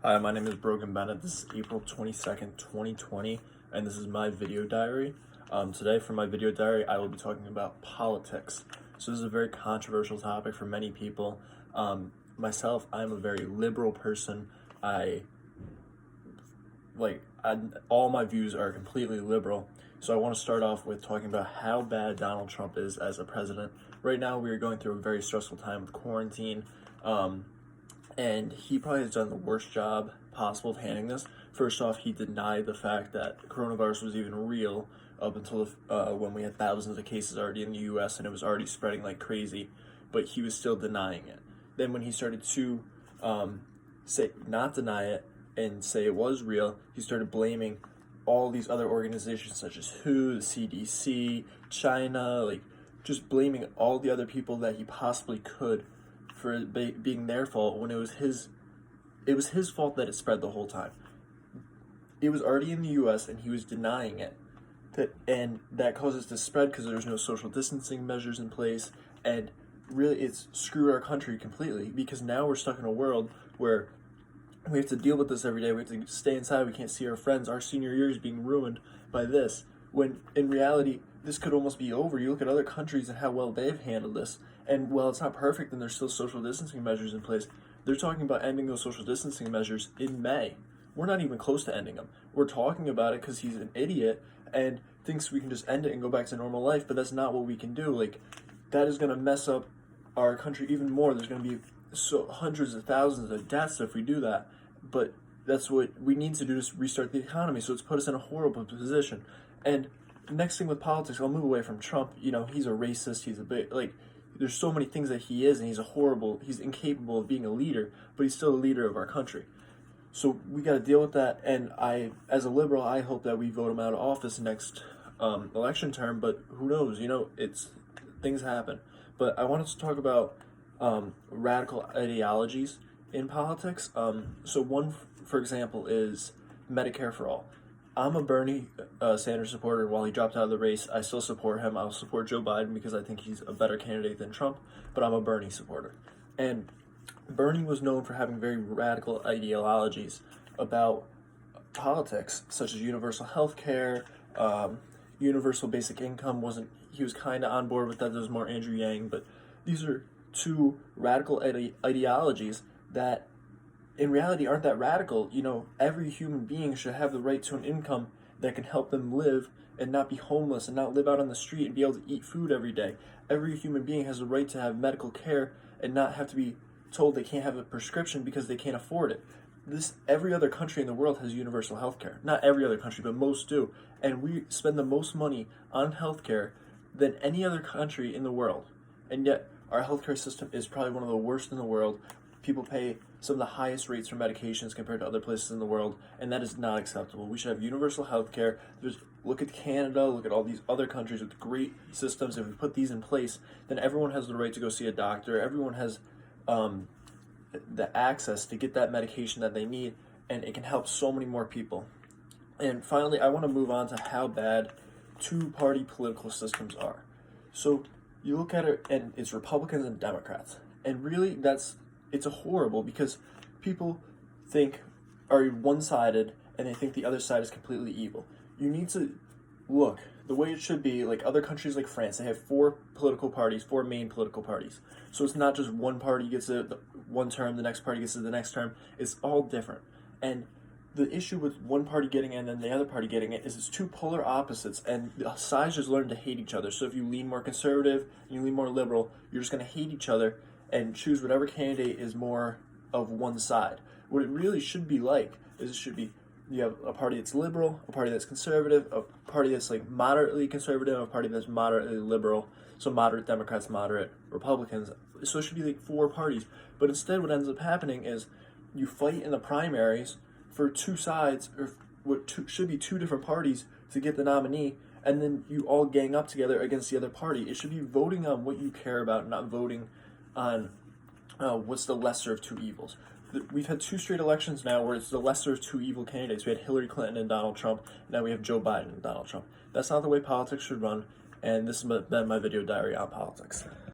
Hi, my name is Brogan Bennett. This is April 22nd, 2020, and this is my video diary. Today, for my video diary, I will be talking about politics. So this is a very controversial topic for many people. Myself, I'm a very liberal person. All my views are completely liberal. So I want to start off with talking about how bad Donald Trump is as a president. Right now, we are going through a very stressful time with quarantine. And he probably has done the worst job possible of handling this. First off, he denied the fact that coronavirus was even real up until when we had thousands of cases already in the U.S. and it was already spreading like crazy, but he was still denying it. Then when he started to not deny it and say it was real, he started blaming all these other organizations such as WHO, the CDC, China, just blaming all the other people that he possibly could for being their fault when it was his fault that it spread the whole time. It was already in the U.S. and he was denying it, and that causes to spread because there's no social distancing measures in place, and really it's screwed our country completely because now we're stuck in a world where we have to deal with this every day. We have to stay inside. We can't see our friends. Our senior year is being ruined by this, when in reality this could almost be over. You look at other countries and how well they've handled this, and while it's not perfect and there's still social distancing measures in place, they're talking about ending those social distancing measures in May. We're not even close to ending them. We're talking about it because he's an idiot and thinks we can just end it and go back to normal life, but that's not what we can do. That is going to mess up our country even more. There's going to be hundreds of thousands of deaths if we do that, but that's what we need to do to restart the economy, so it's put us in a horrible position. And next thing with politics, I'll move away from Trump. He's a racist. He's a bit there's so many things that he is, and he's incapable of being a leader, but he's still a leader of our country. So we got to deal with that. And as a liberal, I hope that we vote him out of office next election term. But who knows? Things happen. But I wanted to talk about radical ideologies in politics. So one, for example, is Medicare for all. I'm a Bernie Sanders supporter. While he dropped out of the race, I still support him. I'll support Joe Biden because I think he's a better candidate than Trump, but I'm a Bernie supporter. And Bernie was known for having very radical ideologies about politics, such as universal health care, universal basic income. He was kind of on board with that. There was more Andrew Yang, but these are two radical ideologies that in reality aren't that radical. Every human being should have the right to an income that can help them live and not be homeless and not live out on the street and be able to eat food every day. Every human being has the right to have medical care and not have to be told they can't have a prescription because they can't afford it. Every other country in the world has universal health care. Not every other country, but most do. And we spend the most money on health care than any other country in the world. And yet our healthcare system is probably one of the worst in the world. People pay some of the highest rates for medications compared to other places in the world, and that is not acceptable. We should have universal health care. Look at Canada, look at all these other countries with great systems. If we put these in place, then everyone has the right to go see a doctor. Everyone has the access to get that medication that they need, and it can help so many more people. And finally, I want to move on to how bad two-party political systems are. So you look at it, and it's Republicans and Democrats. And really, it's horrible because people are one-sided and they think the other side is completely evil. You need to look the way it should be. Like other countries like France, they have four main political parties. So it's not just one party gets it one term, the next party gets it the next term. It's all different. And the issue with one party getting it and then the other party getting it is it's two polar opposites, and the sides just learn to hate each other. So if you lean more conservative and you lean more liberal, you're just going to hate each other and choose whatever candidate is more of one side. What it really should be you have a party that's liberal, a party that's conservative, a party that's moderately conservative, a party that's moderately liberal, so moderate Democrats, moderate Republicans. So it should be four parties. But instead what ends up happening is you fight in the primaries for two sides, or should be two different parties to get the nominee, and then you all gang up together against the other party. It should be voting on what you care about, not voting on what's the lesser of two evils. We've had two straight elections now where it's the lesser of two evil candidates. We had Hillary Clinton and Donald Trump. Now we have Joe Biden and Donald Trump. That's not the way politics should run, and this has been my video diary on politics.